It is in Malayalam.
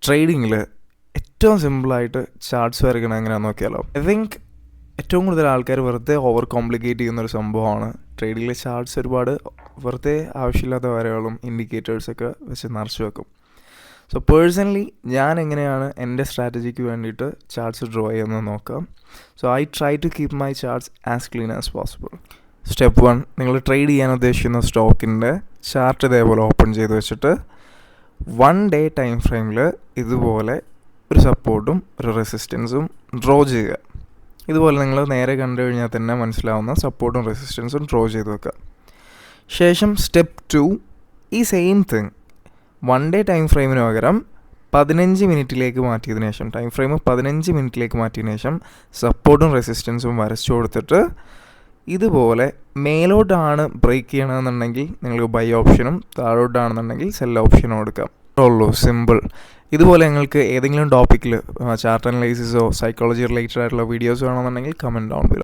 ട്രേഡിങ്ങിൽ ഏറ്റവും സിമ്പിളായിട്ട് ചാർട്ട്സ് വരയ്ക്കണം എങ്ങനെയാണെന്ന് നോക്കിയാലോ. ഐ തിങ്ക് ഏറ്റവും കൂടുതൽ ആൾക്കാർ വെറുതെ ഓവർ കോംപ്ലിക്കേറ്റ് ചെയ്യുന്നൊരു സംഭവമാണ് ട്രേഡിങ്ങിലെ ചാർട്ട്സ്. ഒരുപാട് വെറുതെ ആവശ്യമില്ലാത്ത വരകളും ഇൻഡിക്കേറ്റേഴ്സൊക്കെ വെച്ച് നിറച്ച് വെക്കും. സോ പേഴ്സണലി ഞാൻ എങ്ങനെയാണ് എൻ്റെ സ്ട്രാറ്റജിക്ക് വേണ്ടിയിട്ട് ചാർട്ട്സ് ഡ്രോ ചെയ്യുന്നത് നോക്കാം. So I try to keep my charts as clean as possible. Step 1, നിങ്ങൾ ട്രേഡ് ചെയ്യാൻ ഉദ്ദേശിക്കുന്ന സ്റ്റോക്കിൻ്റെ ചാർട്ട് ഇതേപോലെ ഓപ്പൺ ചെയ്ത് വെച്ചിട്ട് 1 ഡേ ടൈം ഫ്രെയിമിൽ ഇതുപോലെ ഒരു സപ്പോർട്ടും ഒരു റെസിസ്റ്റൻസും ഡ്രോ ചെയ്യുക. ഇതുപോലെ നിങ്ങൾ നേരെ കണ്ടു കഴിഞ്ഞാൽ തന്നെ മനസ്സിലാവുന്ന സപ്പോർട്ടും റെസിസ്റ്റൻസും ഡ്രോ ചെയ്ത് വെക്കുക. ശേഷം സ്റ്റെപ്പ് 2, ഈ സെയിം തിങ് 1 ഡേ ടൈം ഫ്രെയിമിന് പകരം 15 മിനിറ്റിലേക്ക് മാറ്റിയതിനു ശേഷം, ടൈം ഫ്രെയിം 15 മിനിറ്റിലേക്ക് മാറ്റിയതിനു ശേഷം സപ്പോർട്ടും റെസിസ്റ്റൻസും വരച്ചു കൊടുത്തിട്ട് ഇതുപോലെ മേലോട്ടാണ് ബ്രേക്ക് ചെയ്യണമെന്നുണ്ടെങ്കിൽ നിങ്ങൾക്ക് ബൈ ഓപ്ഷനും താഴോട്ടാണെന്നുണ്ടെങ്കിൽ സെൽ ഓപ്ഷനും എടുക്കാം. ഉള്ളൂ, സിമ്പിൾ. ഇതുപോലെ നിങ്ങൾക്ക് ഏതെങ്കിലും ടോപ്പിക്കിൽ ചാർട്ട് അനലൈസിസോ സൈക്കോളജി റിലേറ്റഡ് ആയിട്ടുള്ള വീഡിയോസ് വേണമെന്നുണ്ടെങ്കിൽ കമൻറ്റ് ഡൗൺ ബിലോ.